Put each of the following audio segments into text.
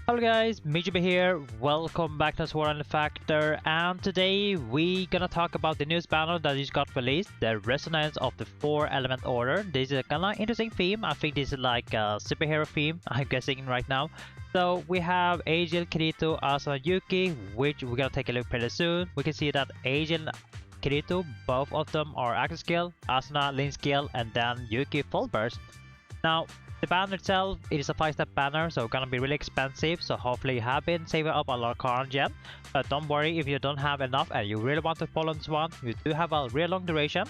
Hello guys, MikuChibi here. Welcome back to Sword and Factor, and today we gonna talk about the newest banner that just got released, the Resonance of the 4-Element Order. This is a kinda interesting theme. I think this is like a superhero theme, I'm guessing right now. So we have Agil, Kirito, Asuna, Yuuki, which we're gonna take a look pretty soon. We can see that Agil, Kirito, both of them are active skill, Asuna, link skill, and then Yuuki full burst. Now, the banner itself, it is a 5-step banner, so gonna be really expensive, so hopefully you have been saving up a lot of current gem. But don't worry if you don't have enough and you really want to follow this one, you do have a real long duration.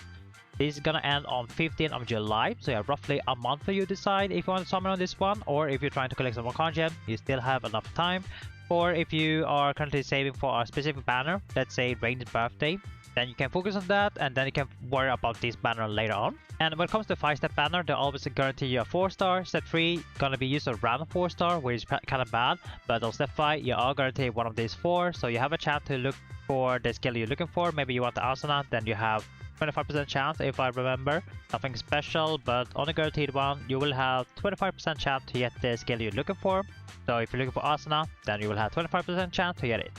This is gonna end on 15th of July, so you have roughly a month for you to decide if you want to summon on this one, or if you're trying to collect some more current gem, you still have enough time. Or if you are currently saving for a specific banner, let's say Rain's birthday, then you can focus on that and then you can worry about this banner later on. And when it comes to 5-step banner, they always guarantee you a 4-star. Step 3 gonna be used a random 4-star, which is kind of bad, but on step 5 you are guaranteed one of these 4, so you have a chance to look for the skill you're looking for. Maybe you want the Asuna, then you have 25% chance, if I remember, nothing special, but on the guaranteed one you will have 25% chance to get the skill you're looking for. So if you're looking for Asuna, then you will have 25% chance to get it.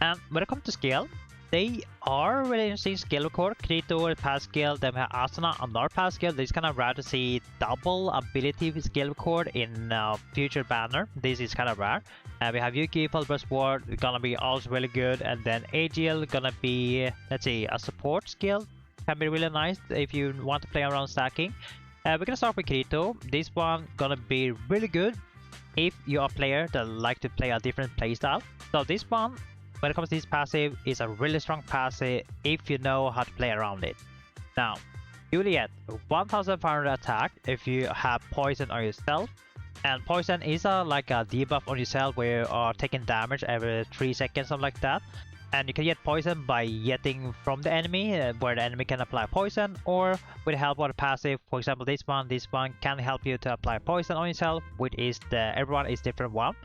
And when it comes to skill, they are really interesting skill record. Kirito pass skill, then we have Asuna another pass skill. This is kind of rare to see double ability skill record in future banner. This is kind of rare. And we have Yuuki full burst ward, gonna be also really good. And then Agil gonna be, let's see, a support skill. Can be really nice if you want to play around stacking. We're gonna start with Kirito. This one gonna be really good if you're a player that like to play a different playstyle. So this one, when it comes to this passive, is a really strong passive if you know how to play around it. Now, you will get 1500 attack if you have poison on yourself, and poison is like a debuff on yourself where you are taking damage every 3 seconds, something like that. And you can get poison by getting from the enemy, where the enemy can apply poison, or with the help of the passive. For example, this one can help you to apply poison on yourself, which is everyone is different one.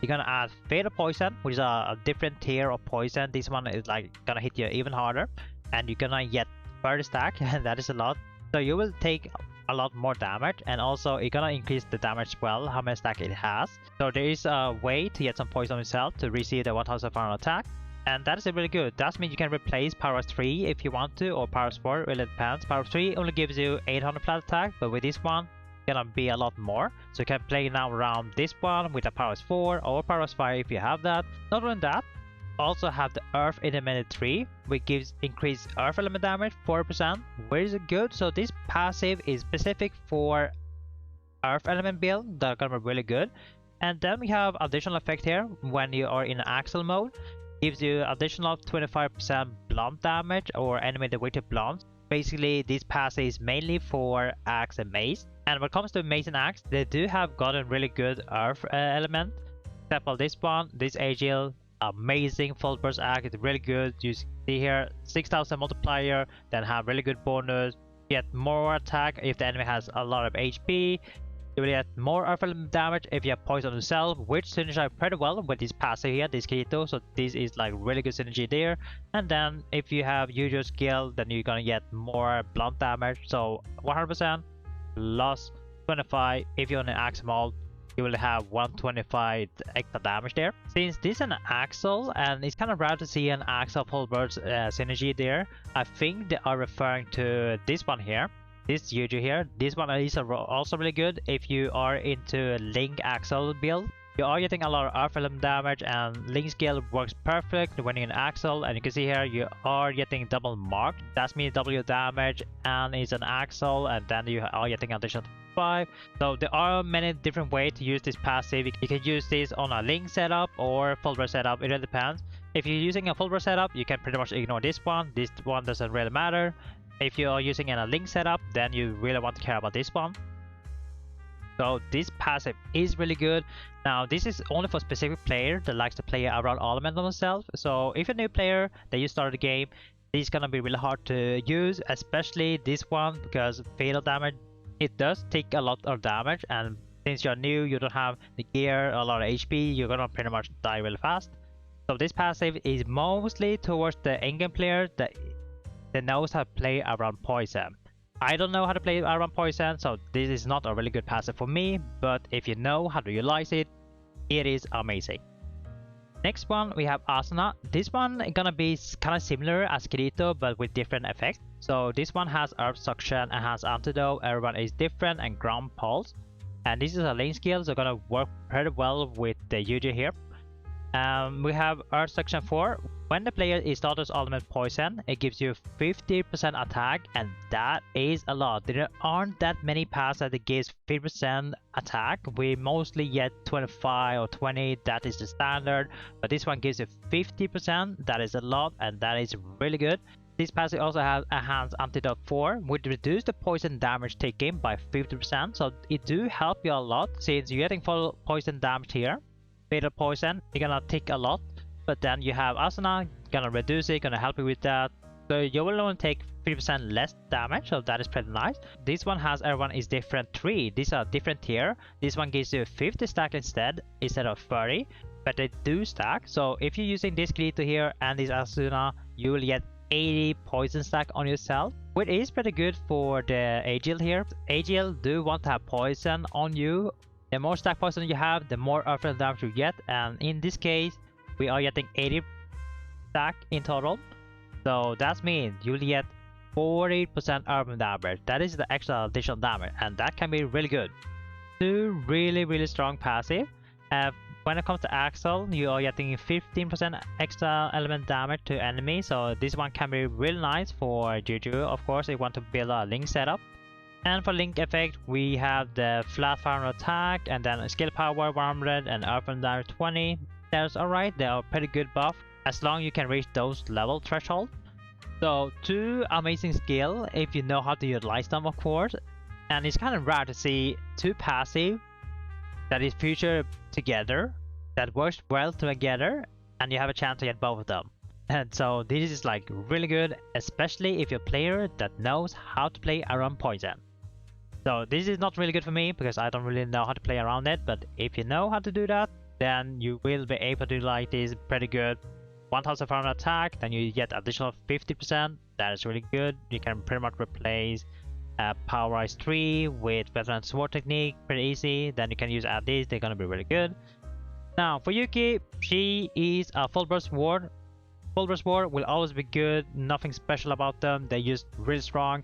You're gonna add fatal poison, which is a different tier of poison. This one is like gonna hit you even harder, and you're gonna get 30 stack, and that is a lot. So you will take a lot more damage, and also you're gonna increase the damage as well, how many stack it has. So there is a way to get some poison on yourself to receive the 1500 attack, and that is really good. That means you can replace Power 3 if you want to, or Power 4, really depends. Power 3 only gives you 800 flat attack, but with this one, gonna be a lot more, so you can play now around this one with a Power 4 or Power 5 if you have that. Not only that, also have the Earth Element 3, which gives increased Earth element damage 4%, which is good. So this passive is specific for Earth element build, that's gonna be really good. And then we have additional effect here when you are in Axel mode, gives you additional 25% blunt damage or enemy weighted blunt. Basically, this passive is mainly for axe and mace. And when it comes to mace and axe, they do have gotten really good earth element. Example, this one, this Agil, amazing full burst axe, it's really good. You see here, 6000 multiplier, then have really good bonus. Get more attack if the enemy has a lot of HP. You will get more earth element damage if you have poison yourself, which synergize pretty well with this passive here, this Kirito. So this is like really good synergy there. And then if you have usual skill, then you're gonna get more blunt damage. So 100% loss 25. If you're on an axe mode, you will have 125 extra damage there. Since this is an Axel, and it's kind of rare to see an Axel full burst synergy there, I think they are referring to this one here. This Yuuki here, this one is also really good if you are into Link Axel build. You are getting a lot of earth element damage, and Link skill works perfect when you're in Axel. And you can see here you are getting double mark. That means W damage, and it's an Axel, and then you are getting additional 5. So there are many different ways to use this passive. You can use this on a Link setup or full burst setup, it really depends. If you're using a full burst setup, you can pretty much ignore this one. This one doesn't really matter. If you are using a link setup, then you really want to care about this one. So this passive is really good. Now this is only for specific player that likes to play around element on themselves. So if you're a new player that you start the game, this is gonna be really hard to use, especially this one, because fatal damage, it does take a lot of damage, and since you're new, you don't have the gear, a lot of HP, you're gonna pretty much die really fast. So this passive is mostly towards the endgame player that knows how to play around poison. I don't know how to play around poison, so this is not a really good passive for me, but if you know how to utilize it, It is amazing. Next one, we have Asuna. This one is gonna be kind of similar as Kirito, but with different effects. So this one has Earth Suction and has Antidote. Everyone is different and Ground Pulse. And this is a lane skill, so gonna work pretty well with the Yuuki here. We have Earth Suction 4. When the player is status ultimate poison, it gives you 50% attack, and that is a lot. There aren't that many passes that gives 50% attack. We mostly get 25 or 20, that is the standard, but this one gives you 50%. That is a lot, and that is really good. This passive also has Enhanced Antidote 4, which reduces the poison damage taken by 50%, so it do help you a lot since you're getting full poison damage here. Fatal poison, you're gonna take a lot, but then you have Asuna, gonna reduce it, gonna help you with that. So you will only take 50% less damage, so that is pretty nice. This one has everyone is different 3. These are different tier. This one gives you 50 stack instead of 30, but they do stack. So if you're using this Kirito here and this Asuna, you will get 80 poison stack on yourself, which is pretty good for the Agil here. Agil do want to have poison on you. The more stack poison you have, the more offensive damage you get, and in this case, we are getting 80 stack in total. So that means you'll get 40% urban damage. That is the extra additional damage, and that can be really good. Two really strong passive. When it comes to Axel, you are getting 15% extra element damage to enemy, so this one can be really nice for Juju. Of course, if you want to build a link setup. And for link effect, we have the flat fire attack, and then skill power 100 and urban damage 20. That's alright, they are pretty good buff as long as you can reach those level threshold. So two amazing skill if you know how to utilize them, of course. And it's kind of rare to see two passive that is future together, that works well together, and you have a chance to get both of them. And so this is like really good, especially if you're a player that knows how to play around poison. So this is not really good for me because I don't really know how to play around it, but if you know how to do that, then you will be able to do like this pretty good. 1000 farm attack, then you get additional 50%. That is really good. You can pretty much replace Power Rise 3 with Veteran Sword Technique, pretty easy. Then you can use add these, they're gonna be really good. Now for Yuuki, she is a full burst ward. Full burst ward will always be good, nothing special about them, they're just really strong.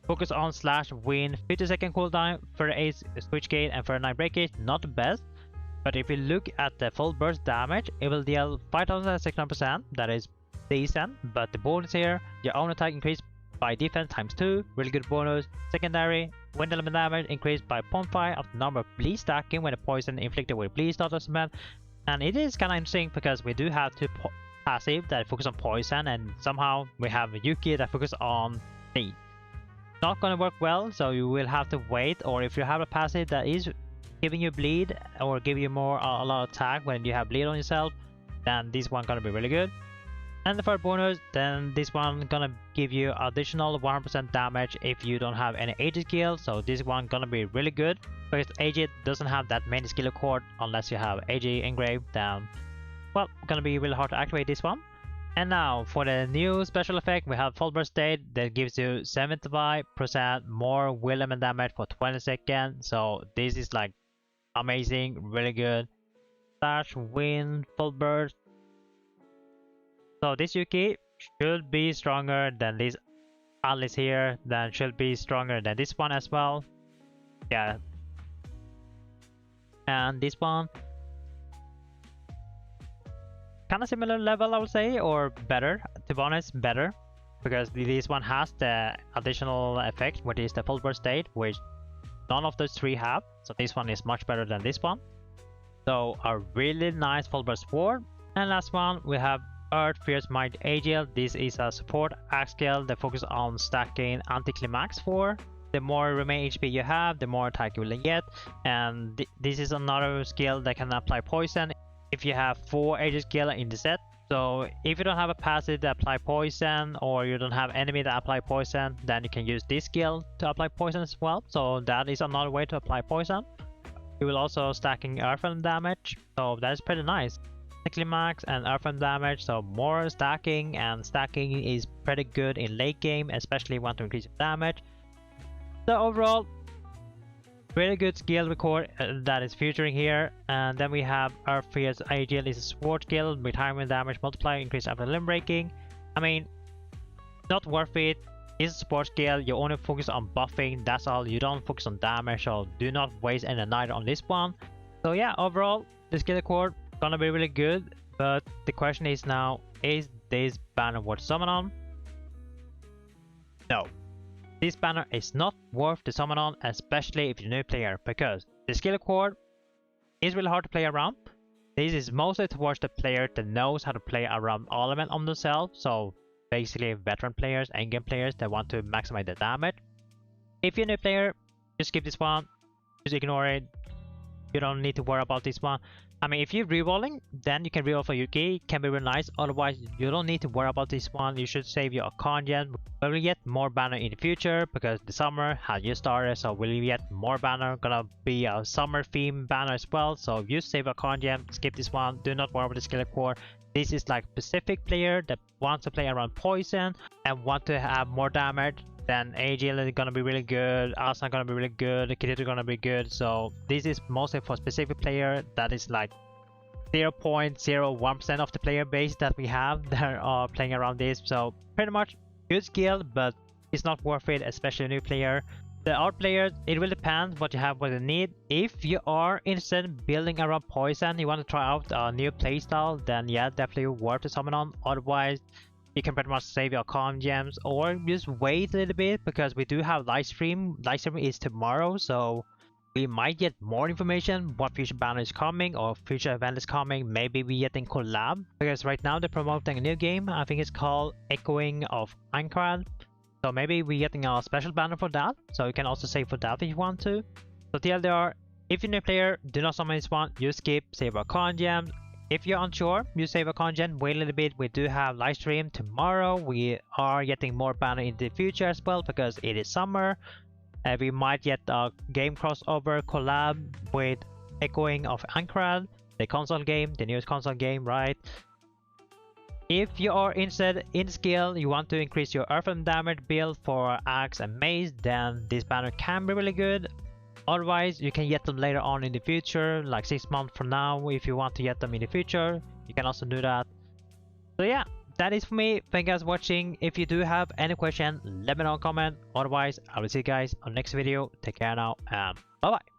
Focus on slash win, 50-second cooldown, 38 switch gate and 39 breakage, not the best. But if you look at the full burst damage, it will deal 5600%, that is decent. But the bonus here, your own attack increased by defense times 2, really good bonus. Secondary, wind element damage increased by 0.5 of the number of bleed stacking when the poison inflicted with bleed starts. And it is kind of interesting because we do have two passive that focus on poison, and somehow we have Yuuki that focus on bleed. Not gonna work well, so you will have to wait, or if you have a passive that is giving you bleed or give you more a lot of attack when you have bleed on yourself, then this one gonna be really good. And the third bonus, then this one gonna give you additional 100% damage if you don't have any Agil skill, so this one gonna be really good because Agil doesn't have that many skill cord unless you have Agil engraved. Then well, gonna be really hard to activate this one. And now for the new special effect, we have full burst state that gives you 75% more will element damage for 20 seconds. So this is like amazing, really good. Slash win full burst. So this Yuuki should be stronger than this Alice here, then should be stronger than this one as well. Yeah. And this one, kind of similar level I would say, or better, to be honest, better. Because this one has the additional effect, which is the full burst state, which none of those three have. So this one is much better than this one. So a really nice full burst sword. And last one, we have Earth Fierce Might Agil. This is a support axe skill that focuses on stacking anti-climax for. The more remaining HP you have, the more attack you will get. And this is another skill that can apply poison if you have 4 Agil skill in the set. So if you don't have a passive that apply poison, or you don't have enemy that apply poison, then you can use this skill to apply poison as well. So that is another way to apply poison. You will also stacking earthworm damage, so that is pretty nice. Climax and earthworm damage, so more stacking, and stacking is pretty good in late game, especially if you want to increase your damage. So overall, really good skill record that is featuring here. And then we have our fierce Agil is a sword skill, retirement damage multiplier, increase after limb breaking. I mean, not worth it. It's a support skill, you only focus on buffing, that's all. You don't focus on damage, so do not waste any night on this one. So yeah, overall, the skill record gonna be really good. But the question is now, is this banner worth summon on? No. This banner is not worth the summon on, especially if you're a new player, because the skill record is really hard to play around. This is mostly towards the player that knows how to play around element on themselves, so basically veteran players, endgame players that want to maximize the damage. If you're a new player, just skip this one, just ignore it. You don't need to worry about this one. I mean, if you're rerolling, then you can reroll for Yuuki, can be really nice. Otherwise, you don't need to worry about this one. You should save your Archon gem. But we'll get more banner in the future because the summer has just started, so we'll get more banner. Gonna be a summer theme banner as well. So if you save Archon gem, skip this one. Do not worry about the skill core. This is like specific player that wants to play around poison and want to have more damage. Then Agil is gonna be really good, Asuna gonna be really good, Kirito gonna be good. So this is mostly for specific player that is like 0.01% of the player base that we have that are playing around this. So pretty much good skill, but it's not worth it, especially a new player. The old players, it will depend what you have, what you need. If you are interested in building around poison, you want to try out a new playstyle, then yeah, definitely worth to summon on. Otherwise, you can pretty much save your calm gems or just wait a little bit because we do have live stream. Live stream is tomorrow, so we might get more information what future banner is coming or future event is coming. Maybe we get in collab because right now they're promoting a new game. I think it's called Echoing of Ankrad. So maybe we're getting a special banner for that. So you can also save for that if you want to. So TLDR, if you're a new player, do not summon this one. You skip, save our con gems. If you're unsure, you save a content, wait a little bit. We do have live stream tomorrow. We are getting more banner in the future as well because it is summer. We might get a game crossover collab with Echoing of Ankrad, the console game, the newest console game, right? If you are interested in skill, you want to increase your earth and damage build for axe and mace, then this banner can be really good. Otherwise, you can get them later on in the future, like 6 months from now. If you want to get them in the future, you can also do that. So yeah, that is for me. Thank you guys for watching. If you do have any question, let me know in comment. Otherwise, I will see you guys on next video. Take care now and bye bye.